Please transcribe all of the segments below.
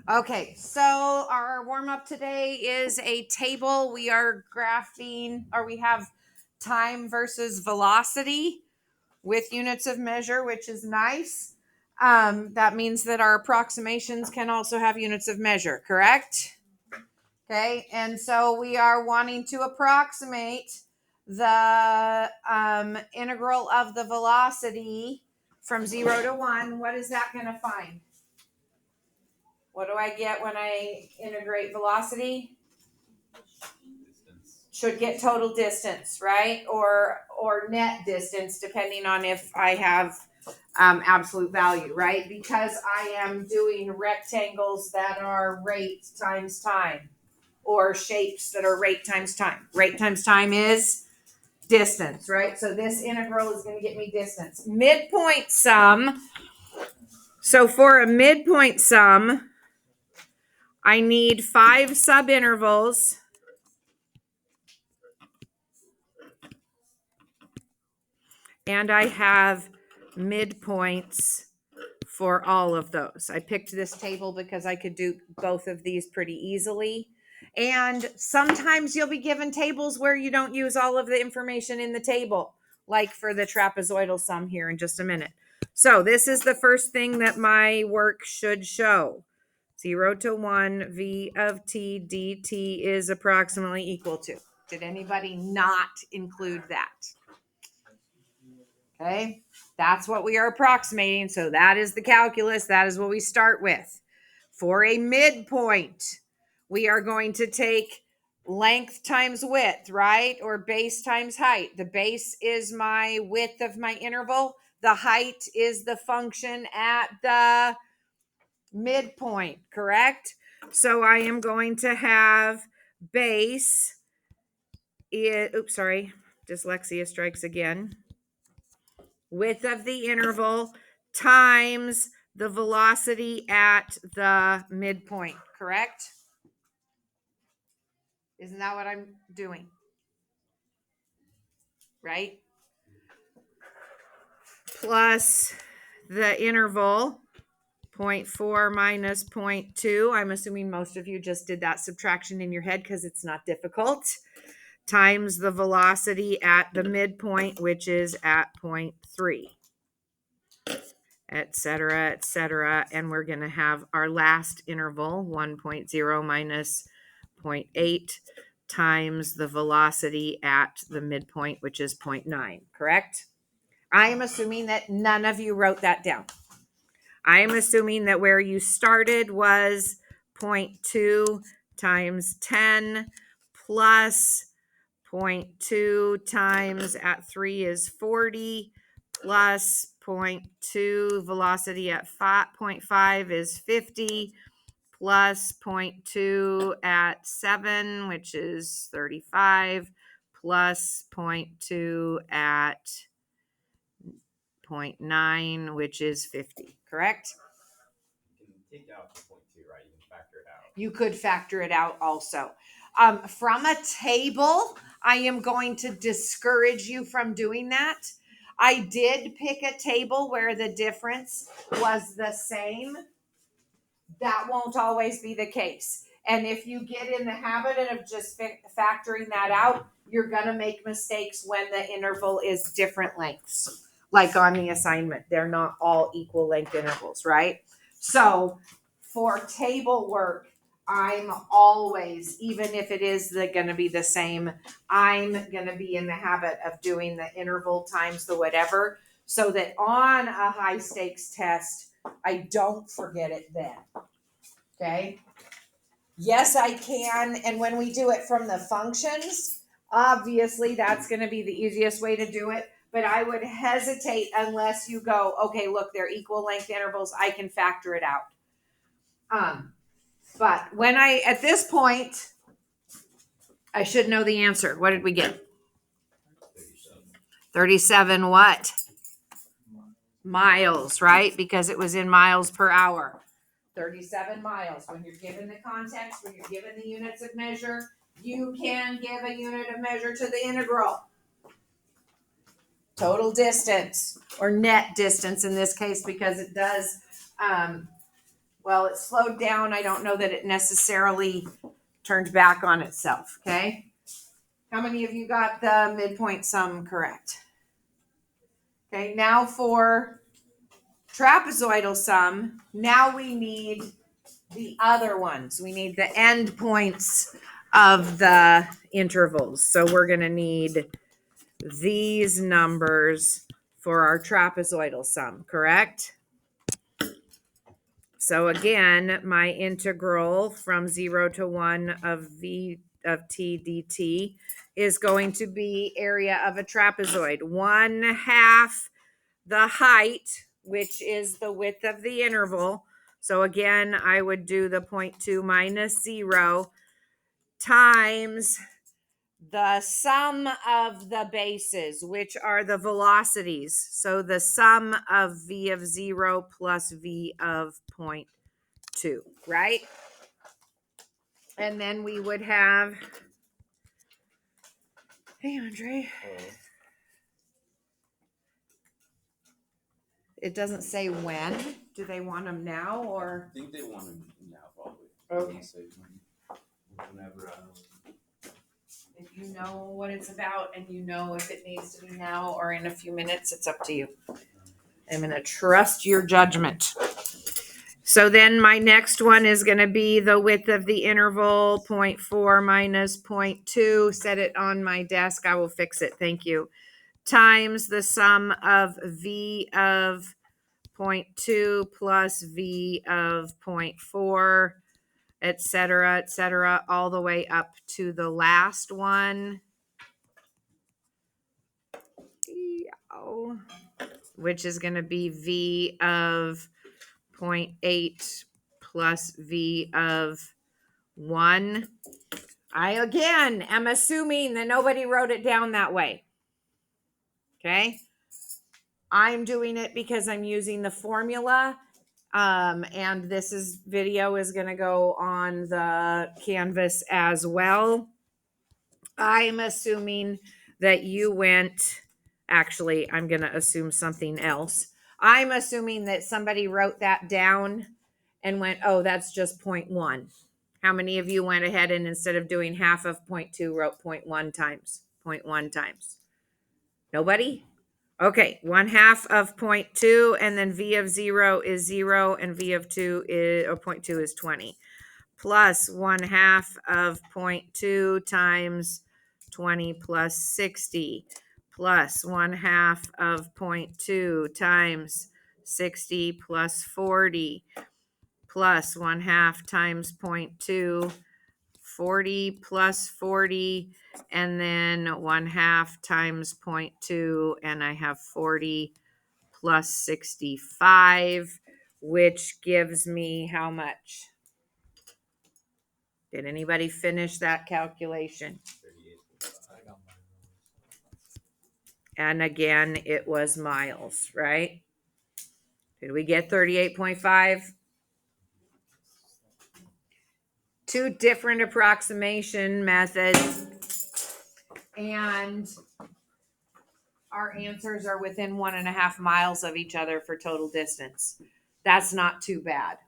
Okay, so our warm up today is a table. We are graphing, or we have time versus velocity with units of measure, which is nice. That means that our approximations can also have units of measure, correct? Okay, and so we are wanting to approximate the integral of the velocity from 0 to 1. What is that going to find? What do I get when I integrate velocity? Distance. Should get total distance, right? Or net distance, depending on if I have absolute value, right? Because I am doing rectangles that are rate times time, or shapes that are rate times time. Rate times time is distance, right? So this integral is going to get me distance. Midpoint sum. So for a midpoint sum, I need 5 subintervals. And I have midpoints for all of those. I picked this table because I could do both of these pretty easily. And sometimes you'll be given tables where you don't use all of the information in the table, like for the trapezoidal sum here in just a minute. So this is the first thing that my work should show. 0 to 1 v of t dt is approximately equal to. Did anybody not include that? Okay, that's what we are approximating. So that is the calculus. That is what we start with. For a midpoint, we are going to take length times width, right? Or base times height. The base is my width of my interval. The height is the function at the midpoint, correct? So I am going to have base. Dyslexia strikes again. Width of the interval times the velocity at the midpoint, correct? Isn't that what I'm doing? Right? Plus the interval 0.4 minus 0.2. I'm assuming most of you just did that subtraction in your head because it's not difficult. Times the velocity at the midpoint, which is at 0.3. Et cetera, and we're going to have our last interval, 1.0 minus 0.8 times the velocity at the midpoint, which is 0.9, correct? I am assuming that none of you wrote that down. I am assuming that where you started was 0.2 times 10 plus 0.2 times at 3 is 40 plus 0.2 velocity at 0.5 is 50 plus 0.2 at 7, which is 35, plus 0.2 at 0.9, which is 50, correct? You can take out the 0.2, right? You can factor it out. You could factor it out also. From a table, I am going to discourage you from doing that. I did pick a table where the difference was the same. That won't always be the case. And if you get in the habit of just factoring that out, you're going to make mistakes when the interval is different lengths. Like on the assignment, they're not all equal length intervals, right? So for table work, I'm always, even if it is going to be the same, I'm going to be in the habit of doing the interval times the whatever, so that on a high stakes test, I don't forget it then. Okay. Yes, I can. And when we do it from the functions, obviously that's going to be the easiest way to do it. But I would hesitate unless you go, okay, look, they're equal length intervals. I can factor it out. But when at this point, I should know the answer. What did we get? 37 what? Miles, right? Because it was in miles per hour. 37 miles. When you're given the context, when you're given the units of measure, you can give a unit of measure to the integral. Total distance, or net distance in this case, because it does Well, it slowed down. I don't know that it necessarily turned back on itself. Okay. How many of you got the midpoint sum correct? Okay. Now for trapezoidal sum, now we need the other ones. We need the end points of the intervals. So we're going to need these numbers for our trapezoidal sum, correct? So again, my integral from 0 to 1 of v of t dt is going to be area of a trapezoid. 1/2 the height, which is the width of the interval. So again, I would do the 0.2 minus 0 times the sum of the bases, which are the velocities. So the sum of v of 0 plus v of 0.2, right? And then we would have, hey, Andre. It doesn't say when. Do they want them now or? I think they want them now, probably. Okay. Whenever. If you know what it's about and you know if it needs to be now or in a few minutes, it's up to you. I'm going to trust your judgment. So then my next one is going to be the width of the interval, 0.4 minus 0.2. Set it on my desk. I will fix it. Thank you. Times the sum of v of 0.2 plus v of 0.4, et cetera, all the way up to the last one. Which is going to be v of 0.8 plus v of 1. I again am assuming that nobody wrote it down that way. Okay. I'm doing it because I'm using the formula. And this video is going to go on the Canvas as well. I'm assuming that you went, actually, I'm going to assume something else. I'm assuming that somebody wrote that down and went, oh, that's just 0.1. How many of you went ahead and instead of doing half of 0.2 wrote 0.1 times? 0.1 times. Nobody? Okay, 1/2 of 0.2 and then v of 0 is 0 and v of 2 is, or 0.2 is 20. Plus 1/2 of 0.2 times 20 plus 60 plus 1/2 of 0.2 times 60 plus 40 plus 1/2 times 0.2, 40 plus 40, and then 1/2 times 0.2, and I have 40 plus 65, which gives me how much? Did anybody finish that calculation? And again, it was miles, right? Did we get 38.5? Two different approximation methods, and our answers are within 1.5 miles of each other for total distance. That's not too bad.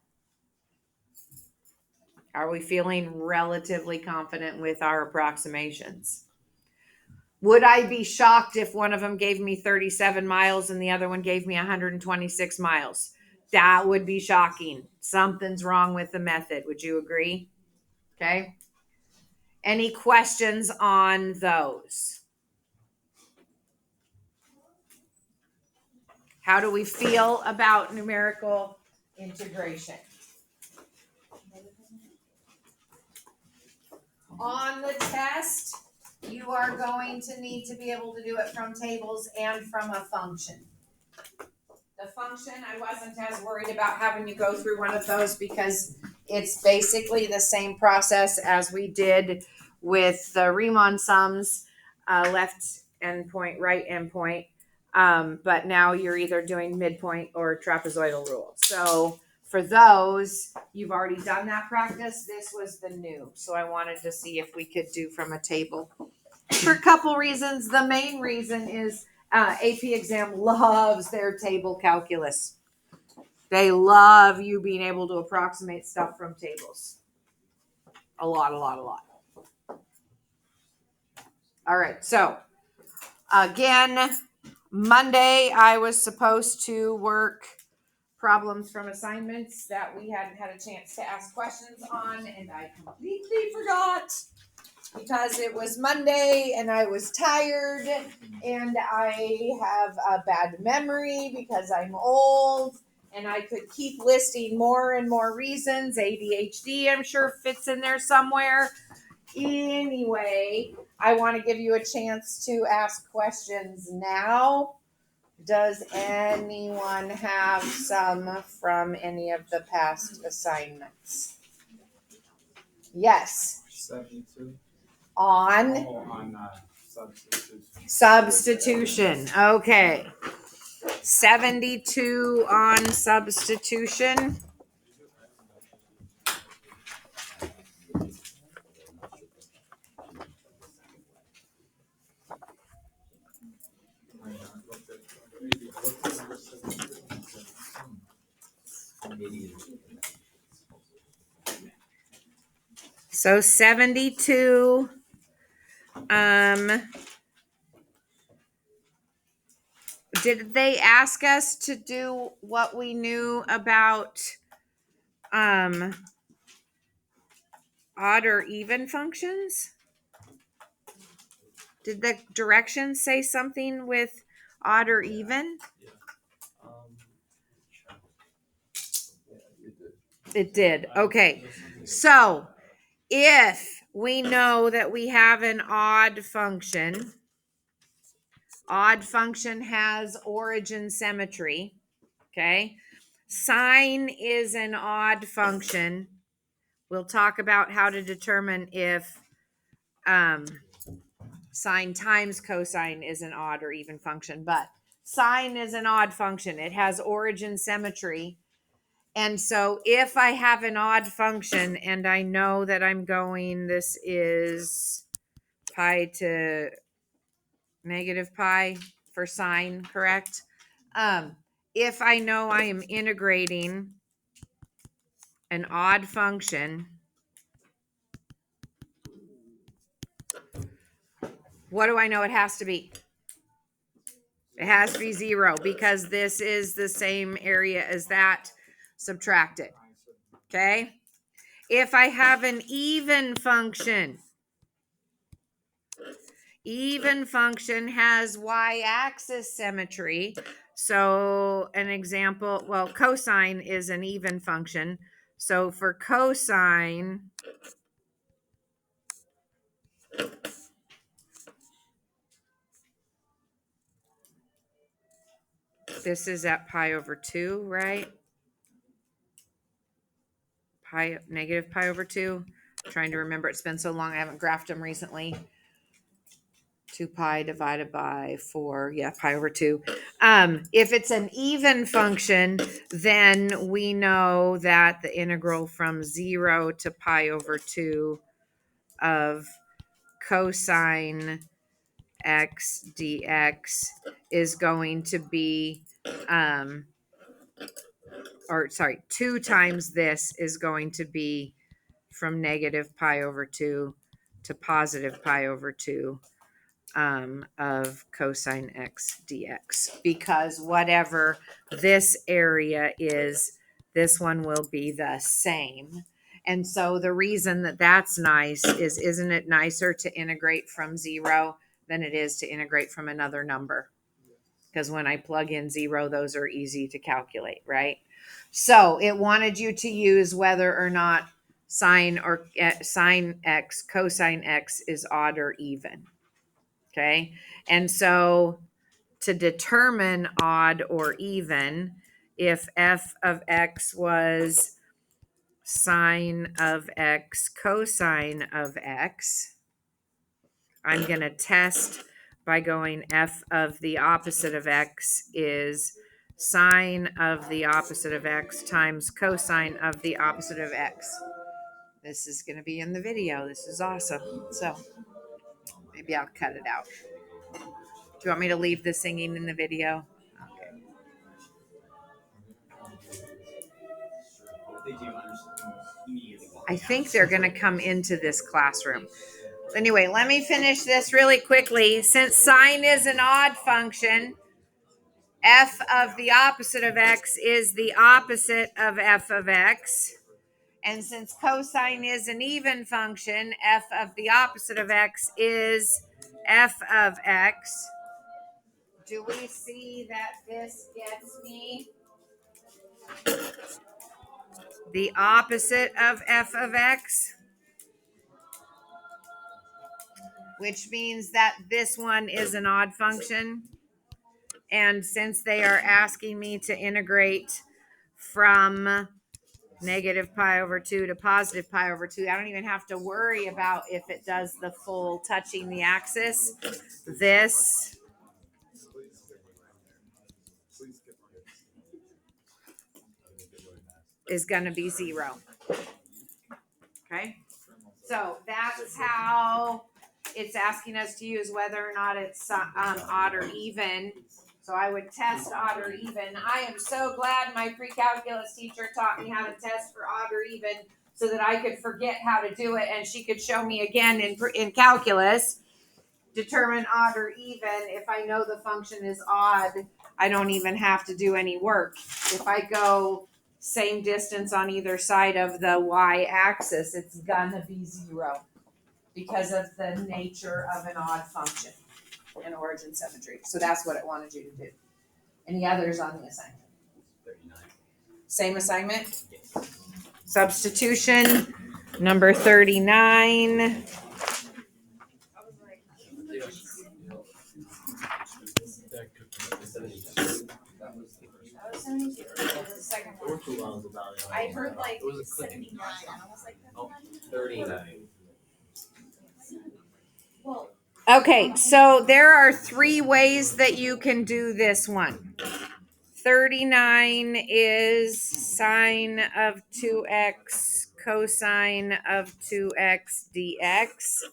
Are we feeling relatively confident with our approximations? Would I be shocked if one of them gave me 37 miles and the other one gave me 126 miles? That would be shocking. Something's wrong with the method. Would you agree? Okay. Any questions on those? How do we feel about numerical integration? On the test, you are going to need to be able to do it from tables and from a function. The function, I wasn't as worried about having you go through one of those because it's basically the same process as we did with the Riemann sums, left endpoint, right endpoint. But now you're either doing midpoint or trapezoidal rule. So for those, you've already done that practice. This was the new. So I wanted to see if we could do from a table. For a couple reasons. The main reason is AP exam loves their table calculus. They love you being able to approximate stuff from tables. A lot, a lot, a lot. All right. So again, Monday I was supposed to work problems from assignments that we hadn't had a chance to ask questions on, and I completely forgot because it was Monday and I was tired and I have a bad memory because I'm old and I could keep listing more and more reasons. ADHD, I'm sure, fits in there somewhere. Anyway, I want to give you a chance to ask questions now. Does anyone have some from any of the past assignments? Yes. 72. On Substitution. substitution. Okay. 72 on substitution. So 72. Did they ask us to do what we knew about odd or even functions? Did the directions say something with odd or even? It did. Okay. So if we know that we have an odd function has origin symmetry. Okay. Sine is an odd function. We'll talk about how to determine if sine times cosine is an odd or even function, but sine is an odd function. It has origin symmetry. And so if I have an odd function and I know that I'm going, this is pi to negative pi for sine, correct? If I know I am integrating an odd function, what do I know it has to be? It has to be 0 because this is the same area as that. Subtract it. Okay? If I have an even function has y-axis symmetry. So an example, well, cosine is an even function. So for cosine, this is at pi over 2, right? Negative pi over 2. I'm trying to remember. It's been so long. I haven't graphed them recently. 2 pi divided by 4. Yeah, pi over 2. If it's an even function, then we know that the integral from 0 to pi over 2 of cosine x dx is going to be, 2 times this is going to be from negative pi over 2 to positive pi over 2 of cosine x dx, because whatever this area is, this one will be the same. And so the reason that that's nice is, isn't it nicer to integrate from 0 than it is to integrate from another number? Because when I plug in 0, those are easy to calculate, right? So it wanted you to use whether or not sine x, cosine x is odd or even. Okay. And so to determine odd or even, if f of x was sine of x cosine of x, I'm going to test by going f of the opposite of x is sine of the opposite of x times cosine of the opposite of x. This is going to be in the video. This is awesome. So maybe I'll cut it out. Do you want me to leave the singing in the video? Okay. they do understand immediately. I think they're going to come into this classroom. Anyway, let me finish this really quickly. Since sine is an odd function, f of the opposite of x is the opposite of f of x. And since cosine is an even function, f of the opposite of x is f of x. Do we see that this gets me the opposite of f of x? Which means that this one is an odd function. And since they are asking me to integrate from negative pi over 2 to positive pi over 2, I don't even have to worry about if it does the full touching the axis. This is going to be 0. Okay? So that's how it's asking us to use whether or not it's odd or even. So I would test odd or even. I am so glad my pre-calculus teacher taught me how to test for odd or even so that I could forget how to do it and she could show me again in calculus. Determine odd or even. If I know the function is odd, I don't even have to do any work. If I go same distance on either side of the y-axis, it's gonna be 0 because of the nature of an odd function in origin symmetry. So that's what it wanted you to do. Any others on the assignment? 39. Same assignment? Yes. Substitution number 39. That was 72. That was the second one. I heard like 79. I was like, that's 39. well, Okay, so there are 3 ways that you can do this one. 39 is sine of 2x cosine of 2x dx.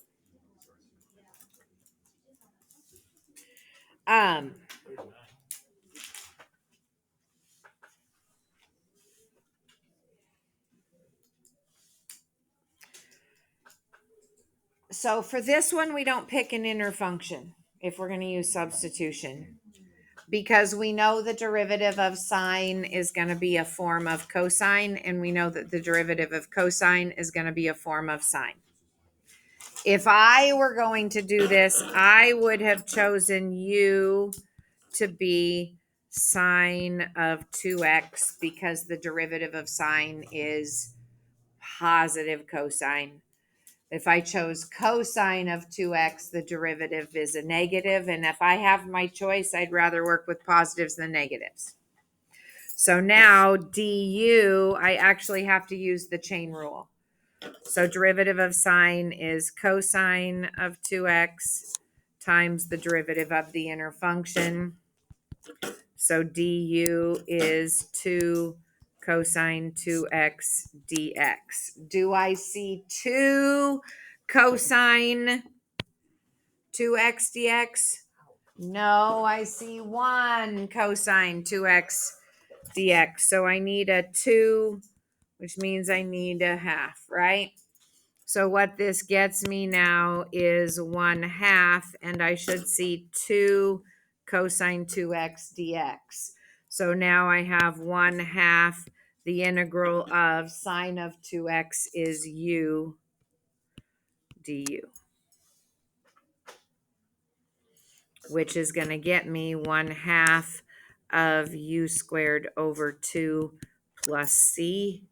So for this one, we don't pick an inner function if we're going to use substitution, because we know the derivative of sine is going to be a form of cosine, and we know that the derivative of cosine is going to be a form of sine. If I were going to do this, I would have chosen u to be sine of 2x because the derivative of sine is positive cosine. If I chose cosine of 2x, the derivative is a negative. And if I have my choice, I'd rather work with positives than negatives. So now du, I actually have to use the chain rule. So derivative of sine is cosine of 2x times the derivative of the inner function. So du is 2 cosine 2x dx. Do I see 2 cosine 2x dx? No, I see 1 cosine 2x dx. So I need a 2, which means I need a half, right? So what this gets me now is 1/2, and I should see 2 cosine 2x dx. So now I have 1/2. The integral of sine of 2x is u du, which is going to get me 1/2 of u squared over 2 plus c,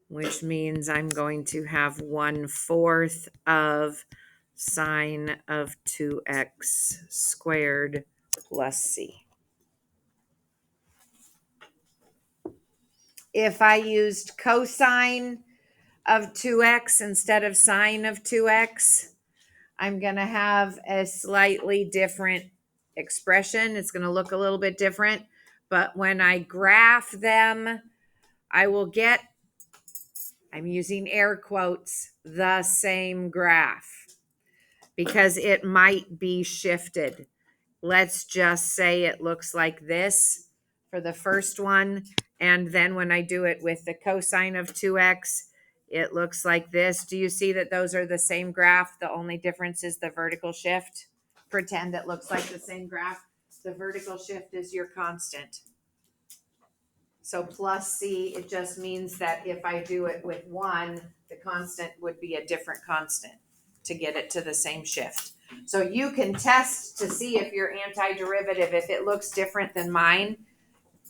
which means I'm going to have 1/4 of sine of 2x squared plus c. If I used cosine of 2x instead of sine of 2x, I'm going to have a slightly different expression. It's going to look a little bit different, but when I graph them, I will get, I'm using air quotes, the same graph because it might be shifted. Let's just say it looks like this for the first one, And then when I do it with the cosine of 2x, it looks like this. Do you see that those are the same graph? The only difference is the vertical shift. Pretend it looks like the same graph. The vertical shift is your constant. So plus c, it just means that if I do it with 1, the constant would be a different constant to get it to the same shift. So you can test to see if your antiderivative, if it looks different than mine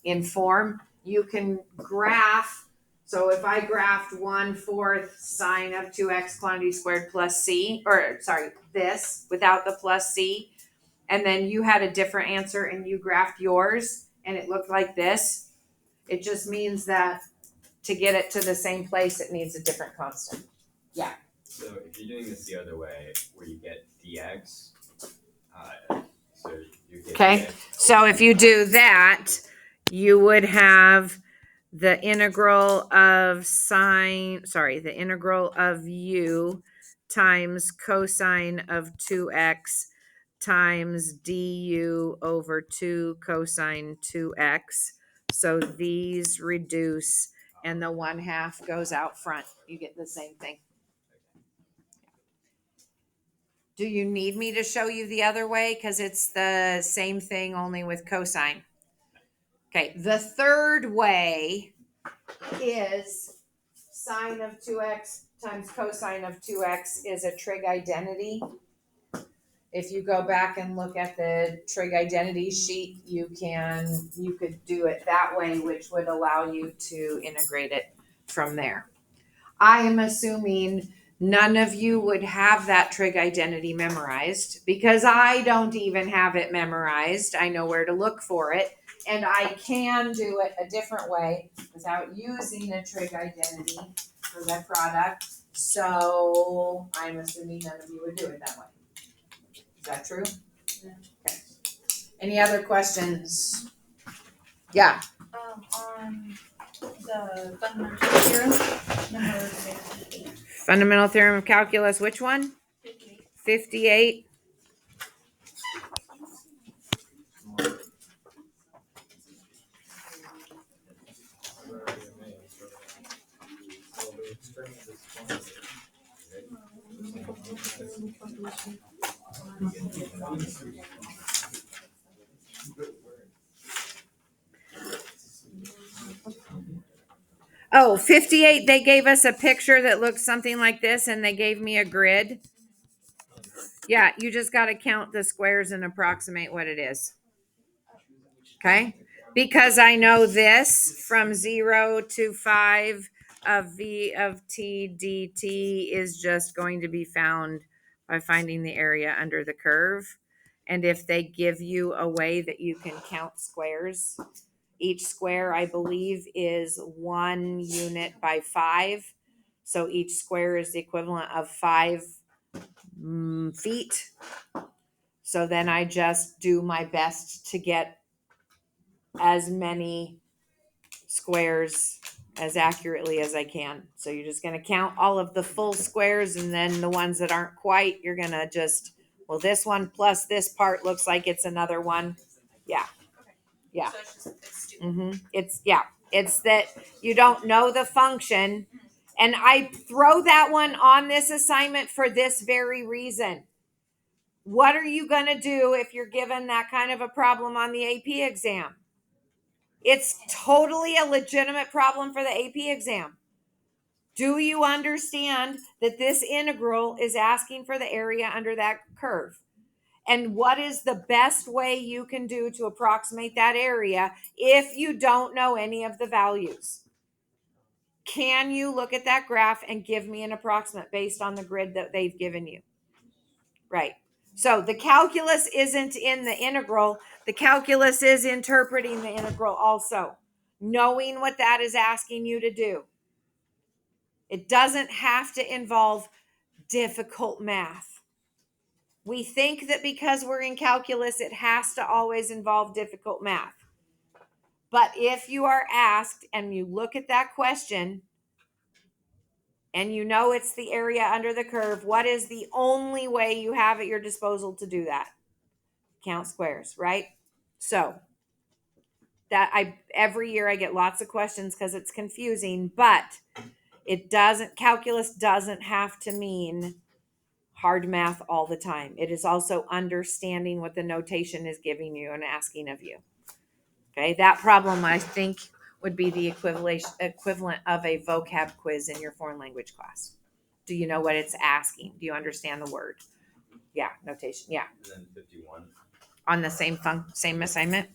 in form, you can graph. So if I graphed 1/4 sine of 2x quantity squared plus c, or sorry, this without the plus c, and then you had a different answer and you graphed yours and it looked like this, it just means that to get it to the same place, it needs a different constant. So if you're doing this the other way, where you get dx, so you get Okay. dx So if you do that, you would have the integral of the integral of u times cosine of 2x times du over 2 cosine 2x. So these reduce and the 1/2 goes out front. You get the same thing. Do you need me to show you the other way? Because it's the same thing only with cosine. Okay, the third way is sine of 2x times cosine of 2x is a trig identity. If you go back and look at the trig identity sheet, you could do it that way, which would allow you to integrate it from there. I am assuming none of you would have that trig identity memorized because I don't even have it memorized. I know where to look for it, and I can do it a different way without using a trig identity for the product. So I'm assuming none of you would do it that way. Is that true? Yeah. Okay. Any other questions? Yeah. On the fundamental theorem, number 58. Fundamental theorem of calculus, which one? 58. Oh, 58, they gave us a picture that looks something like this and they gave me a grid. Yeah, you just got to count the squares and approximate what it is. Okay? Because I know this from 0 to 5 of v of t dt is just going to be found by finding the area under the curve. And if they give you a way that you can count squares, each square, I believe, is 1 unit by 5. So each square is the equivalent of 5 feet. So then I just do my best to get as many squares as accurately as I can. So you're just going to count all of the full squares, and then the ones that aren't quite, you're going to just, well, this one plus this part looks like it's another one. Yeah. Yeah. So it's stupid. It's that you don't know the function. And I throw that one on this assignment for this very reason. What are you going to do if you're given that kind of a problem on the AP exam? It's totally a legitimate problem for the AP exam. Do you understand that this integral is asking for the area under that curve? And what is the best way you can do to approximate that area if you don't know any of the values? Can you look at that graph and give me an approximate based on the grid that they've given you? Right. So the calculus isn't in the integral. The calculus is interpreting the integral also, knowing what that is asking you to do. It doesn't have to involve difficult math. We think that because we're in calculus, it has to always involve difficult math. But if you are asked and you look at that question and you know it's the area under the curve, what is the only way you have at your disposal to do that? Count squares, right? So every year I get lots of questions because it's confusing, but calculus doesn't have to mean hard math all the time. It is also understanding what the notation is giving you and asking of you. Okay, that problem I think would be the equivalent of a vocab quiz in your foreign language class. Do you know what it's asking? Do you understand the word? Yeah, notation. Yeah. And then 51. On the same assignment.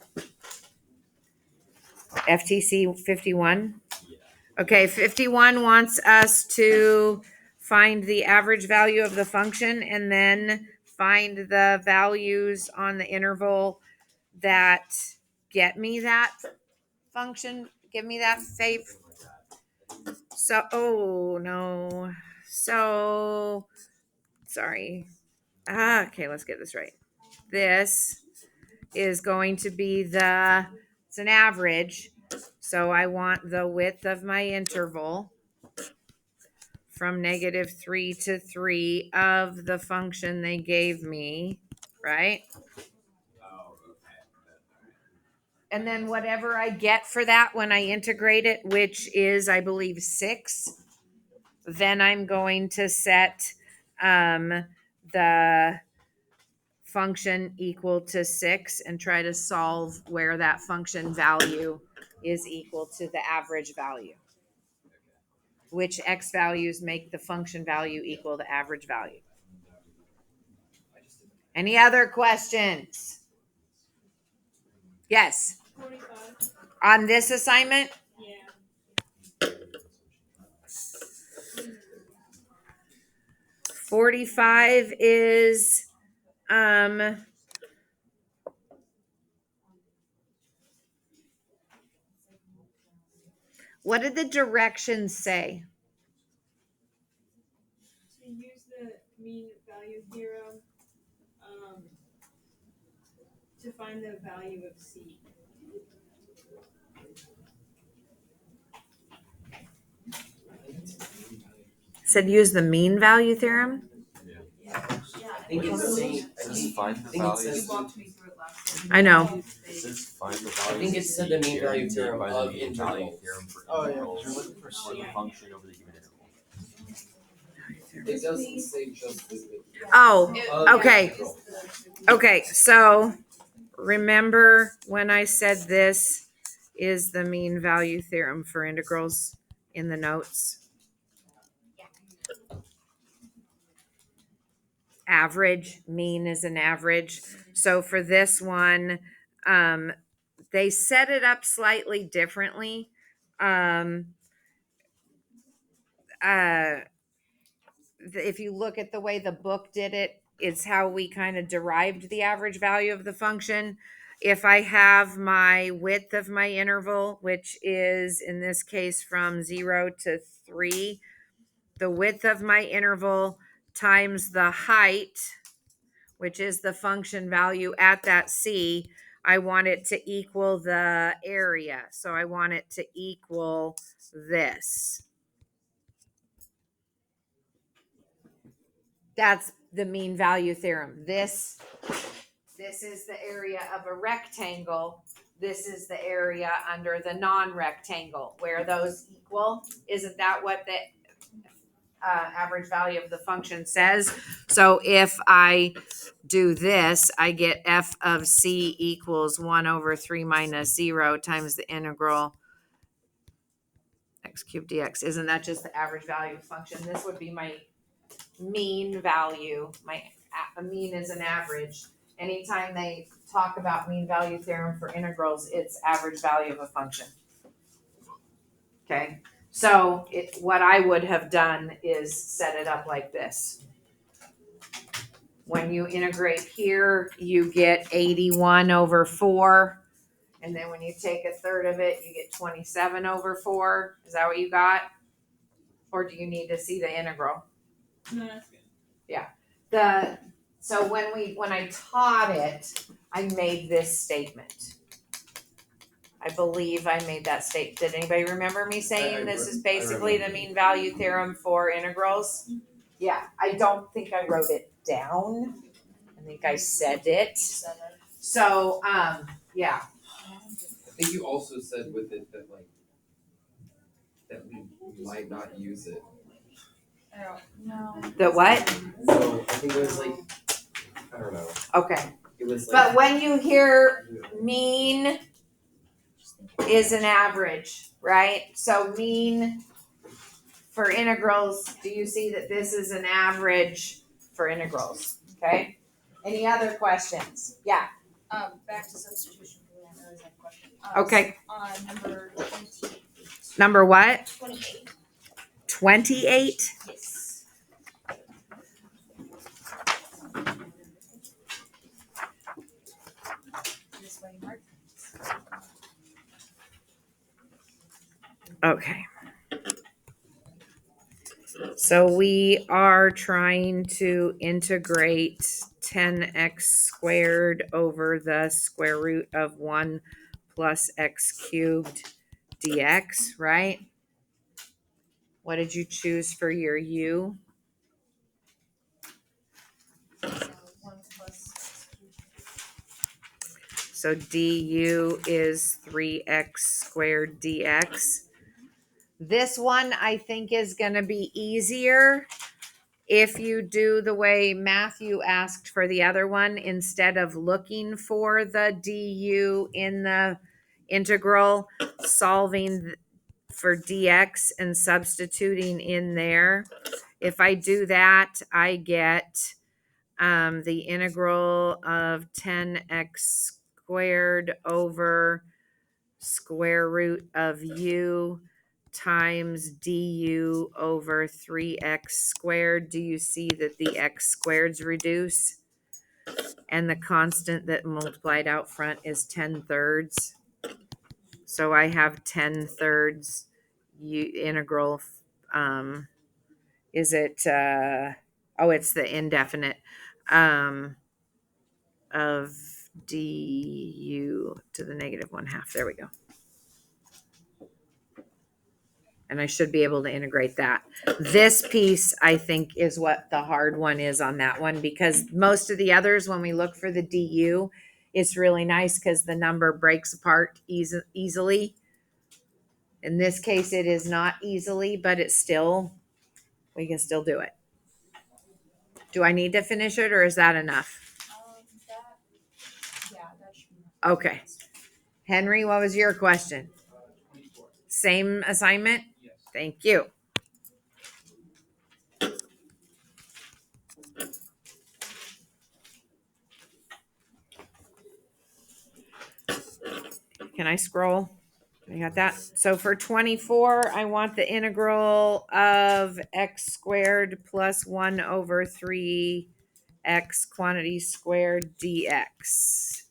FTC 51. Yeah. Okay, 51 wants us to find the average value of the function and then find the values on the interval that get me that function, give me that fave. So, oh no. So, sorry. Okay, let's get this right. This is going to be it's an average. So I want the width of my interval from -3 to 3 of the function they gave me, right? Oh, okay. And then whatever I get for that when I integrate it, which is, I believe, 6, then I'm going to set the function equal to 6 and try to solve where that function value is equal to the average value. Which x values make the function value equal the average value. Any other questions? Yes. 45. On this assignment? Yeah. 45 is what did the directions say? To use the mean value theorem to find the value of C. Said use the mean value theorem? I think it's saying, says find the value. You walked me through it last time. I know. It says find the value. I think it said the mean value theorem by the of mean value intervals. theorem for Oh, yeah. intervals You're looking for for the C. function over the given interval. It doesn't say just the. Oh, of okay. interval. Okay, so remember when I said this is the mean value theorem for integrals in the notes? Average, mean is an average. So for this one, they set it up slightly differently. If you look at the way the book did it, it's how we kind of derived the average value of the function. If I have my width of my interval, which is in this case from 0 to 3, the width of my interval times the height, which is the function value at that C, I want it to equal the area. So I want it to equal this. That's the mean value theorem. This is the area of a rectangle. This is the area under the non-rectangle where those equal. Isn't that what the average value of the function says? So if I do this, I get f of c equals 1 over 3 minus 0 times the integral x cubed dx. Isn't that just the average value of the function? This would be my mean value. My mean is an average. Anytime they talk about mean value theorem for integrals, it's average value of a function. Okay, so what I would have done is set it up like this. When you integrate here, you get 81 over 4. And then when you take a third of it, you get 27 over 4. Is that what you got? Or do you need to see the integral? No, that's good. So when I taught it, I made this statement. I believe I made that statement. Did anybody remember me saying this is basically the mean value theorem for integrals? Yeah, I don't think I wrote it down. I think I said it. So, yeah. think you also said with it that that we might not use it. I don't know. The what? So I think it was I don't know. Okay. It was But when you hear mean is an average, right? So mean for integrals, do you see that this is an average for integrals? Okay. Any other questions? Yeah. Back to substitution. I always have a question. Okay. On number 28. Number what? 28. 28. Yes. This way, Mark. Okay. So we are trying to integrate 10x squared over the square root of 1 plus x cubed dx, right? What did you choose for your u? So 1 plus. So du is 3x squared dx. This one I think is going to be easier if you do the way Matthew asked for the other one. Instead of looking for the du in the integral, solving for dx and substituting in there. If I do that, I get the integral of 10x squared over square root of u times du over 3x squared. Do you see that the x squareds reduce? And the constant that multiplied out front is 10 thirds. So I have 10 thirds integral. Is it, it's the indefinite of du to the negative 1/2. There we go. And I should be able to integrate that. This piece, I think, is what the hard one is on that one, because most of the others, when we look for the du, it's really nice because the number breaks apart easily. In this case, it is not easily, but we can still do it. Do I need to finish it, or is that enough? That should be. Okay. Henry, what was your question? 24. Same assignment? Yes. Thank you. Can I scroll? I got that. So for 24, I want the integral of x squared plus 1 over 3x quantity squared dx.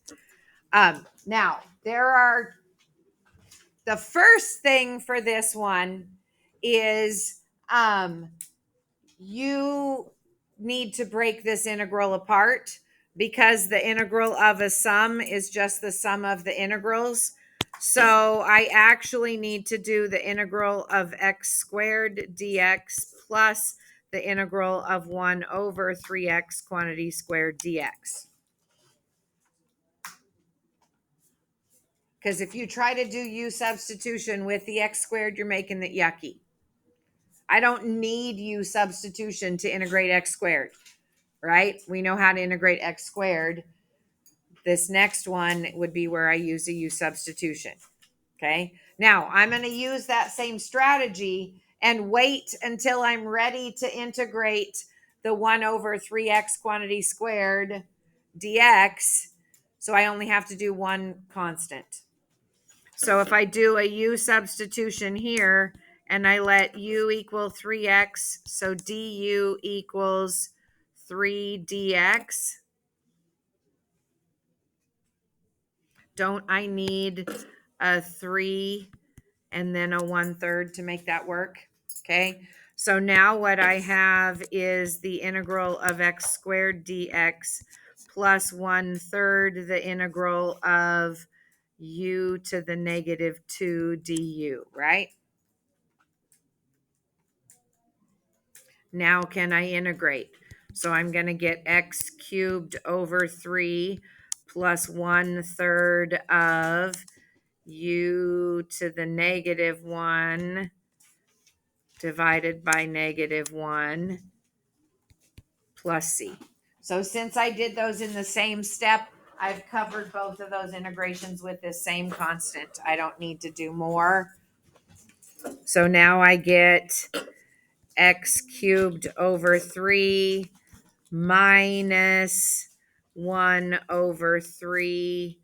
Now, the first thing for this one is you need to break this integral apart, because the integral of a sum is just the sum of the integrals. So I actually need to do the integral of x squared dx plus the integral of 1 over 3x quantity squared dx. Because if you try to do u substitution with the x squared, you're making it yucky. I don't need u substitution to integrate x squared, right? We know how to integrate x squared. This next one would be where I use a u substitution. Okay. Now I'm going to use that same strategy and wait until I'm ready to integrate the 1 over 3x quantity squared dx. So I only have to do one constant. So if I do a u substitution here and I let u equal 3x, so du equals 3 dx. Don't I need a 3 and then a 1/3 to make that work? Okay. So now what I have is the integral of x squared dx plus 1/3 the integral of u to the negative 2 du, right? Now can I integrate? So I'm going to get x cubed over 3 plus 1/3 of u to the negative 1 divided by negative 1 plus c. So since I did those in the same step, I've covered both of those integrations with this same constant. I don't need to do more. So now I get x cubed over 3 minus 1 over 3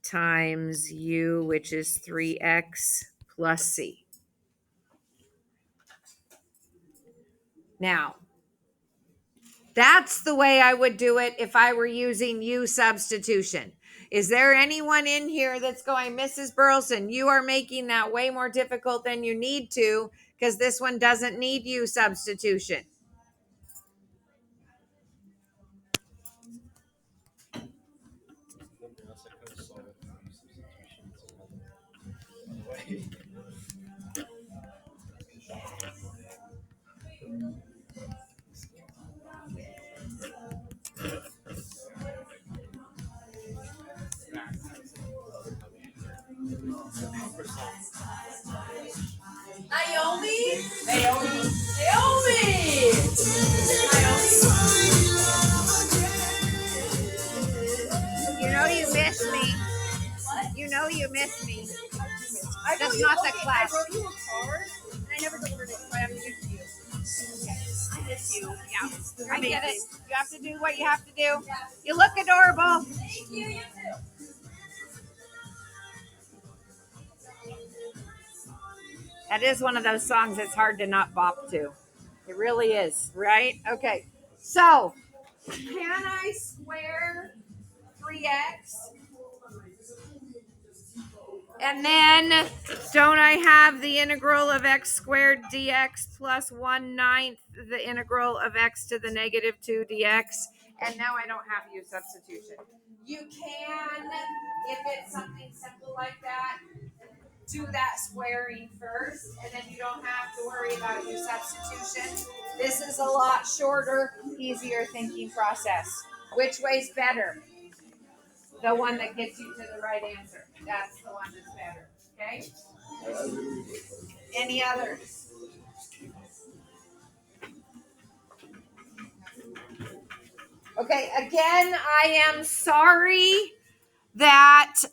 times u, which is 3x plus c. Now, that's the way I would do it if I were using u substitution. Is there anyone in here that's going, Mrs. Burleson, you are making that way more difficult than you need to, because this one doesn't need u substitution? Naomi? Naomi? Naomi! You know you miss me. What? You know you miss me. I That's wrote you, not the okay, class. I wrote you a card, and I never delivered it, so I have to give it to you. Okay. I miss you. Yeah. I get it. You have to do what you have to do. You look adorable. Thank you, you too. That is one of those songs that's hard to not bop to. It really is, right? Okay. So, can I square 3x? And then, don't I have the integral of x squared dx plus 1/9 the integral of x to the negative 2 dx? And now I don't have u substitution. You can, if it's something simple like that, do that squaring first, and then you don't have to worry about u substitution. This is a lot shorter, easier thinking process. Which way's better? The one that gets you to the right answer. That's the one that's better. Okay? Any others? Okay, again, I am sorry that's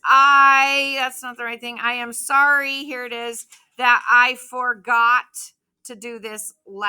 not the right thing. I am sorry, here it is, that I forgot to do this last